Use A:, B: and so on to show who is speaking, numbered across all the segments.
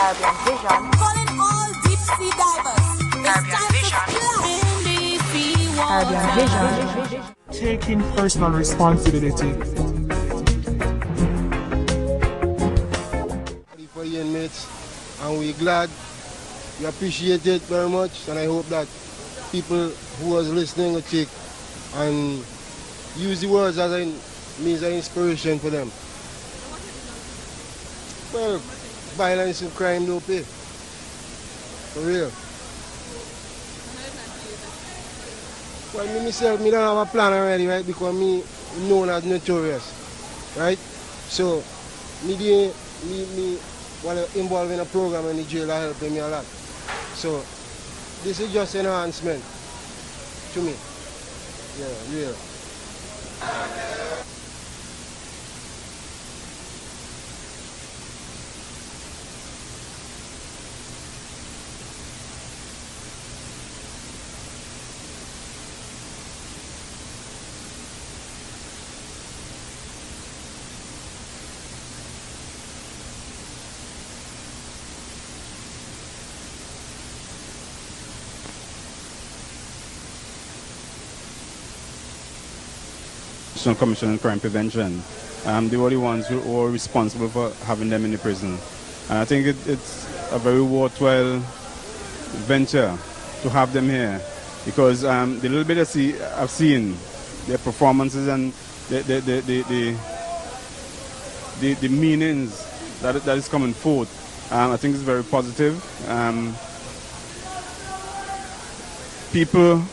A: Caribbean Vision.
B: Calling all deep sea divers.
A: Caribbean Vision.
C: Taking personal responsibility.
D: For the inmates, and we're glad, we appreciate it very much, and I hope that people who was listening will take and use the words as a means of inspiration for them. Well, violence and crime no pay. For real. Well, me myself, me don't have a plan already, right? Because me known as notorious, right? So, me while involved in a program in the jail are helping me a lot. So, this is just an enhancement to me. Yeah, real.
E: Commission on Crime Prevention. They were the ones who were responsible for having them in the prison. And I think it's a very worthwhile venture to have them here, because the little bit I've seen, their performances and the meanings that is coming forth, I think it's very positive. People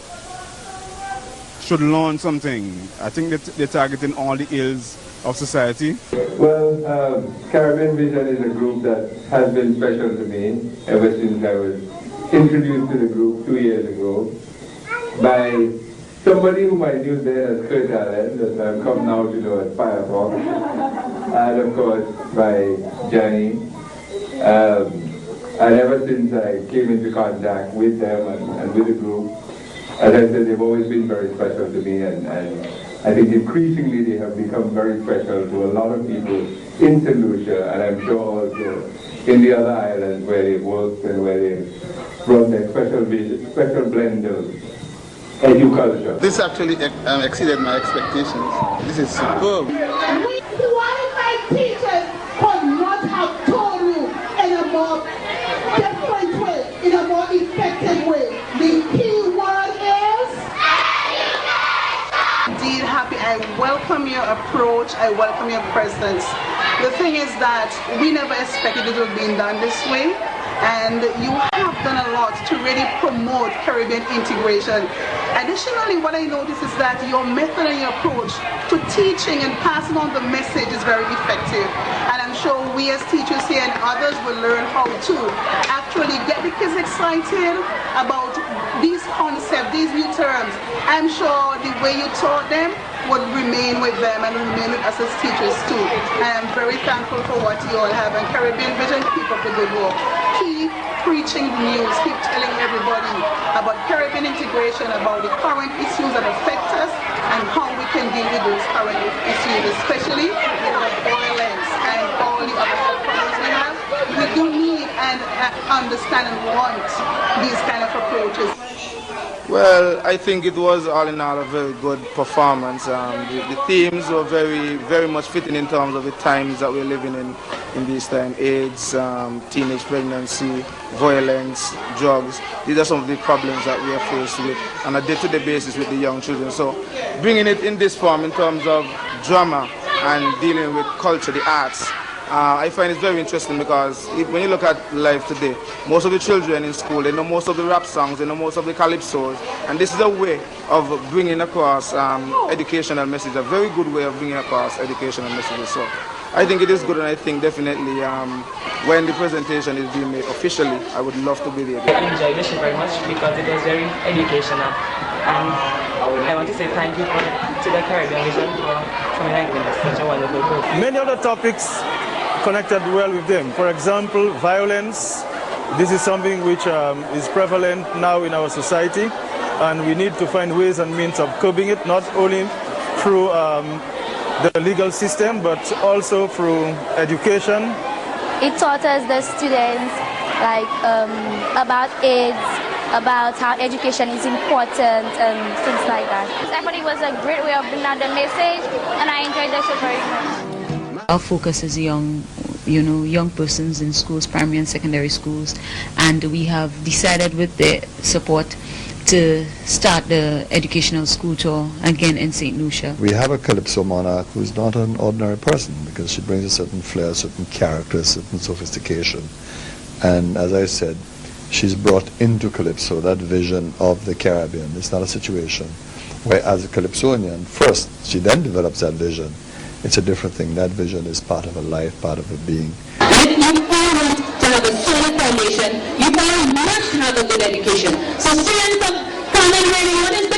E: should learn something. I think that they're targeting all the ills of society.
F: Well, Caribbean Vision is a group that has been special to me ever since I was introduced to the group 2 years ago by somebody whom I knew then as Kurt Allen, that I've come now to know as Firefox, and of course by Johnny. And ever since I came into contact with them and with the group, as I said, they've always been very special to me, and I think increasingly they have become very special to a lot of people in St. Lucia, and I'm sure also in the other islands where they've worked and where they've brought their special blend of educulture.
G: This actually exceeded my expectations. This is superb.
H: We qualified teachers could not have told you in a more different way, in a more effective way. The key word is education.
I: Indeed, Happy, I welcome your approach, I welcome your presence. The thing is that we never expected it would be done this way, and you have done a lot to really promote Caribbean integration. Additionally, what I notice is that your method and your approach to teaching and passing on the message is very effective. And I'm sure we as teachers here and others will learn how to actually get the kids excited about these concepts, these new terms. I'm sure the way you taught them would remain with them and remain with us as teachers too. I am very thankful for what you all have, and Caribbean Vision, keep up the good work. Keep preaching the news, keep telling everybody about Caribbean integration, about the current issues that affect us and how we can deal with those current issues, especially with violence and all the other health problems we have. We do need and understand and want these kind of approaches.
G: Well, I think it was all in all a very good performance. The themes were very much fitting in terms of the times that we're living in this time. AIDS, teenage pregnancy, violence, drugs. These are some of the problems that we are faced with on a day-to-day basis with the young children. So bringing it in this form in terms of drama and dealing with culture, the arts, I find it very interesting, because when you look at life today, most of the children in school, they know most of the rap songs, they know most of the calypsos, and this is a way of bringing across educational messages, a very good way of bringing across educational messages. So I think it is good, and I think definitely when the presentation is being made officially, I would love to be there.
J: I enjoyed the show very much because it was very educational, and I want to say thank you to the Caribbean Vision for coming and giving us such a wonderful program.
K: Many other topics connected well with them. For example, violence. This is something which is prevalent now in our society, and we need to find ways and means of curbing it, not only through the legal system, but also through education
L: It taught us, the students, like about AIDS, about how education is important and things like that. I thought it was a great way of bringing out the message, and I enjoyed the show very much.
M: Our focus is young persons in schools, primary and secondary schools, and we have decided with their support to start the educational school tour again in St. Lucia.
N: We have a Calypso monarch who's not an ordinary person because she brings a certain flair, a certain character, a certain sophistication. And as I said, she's brought into Calypso that vision of the Caribbean. It's not a situation where as a Calypsonian, first she then develops that vision. It's a different thing. That vision is part of her life, part of her being.
O: If you all want to have a solid foundation, you all must have a good education. So students of Carmen, what is the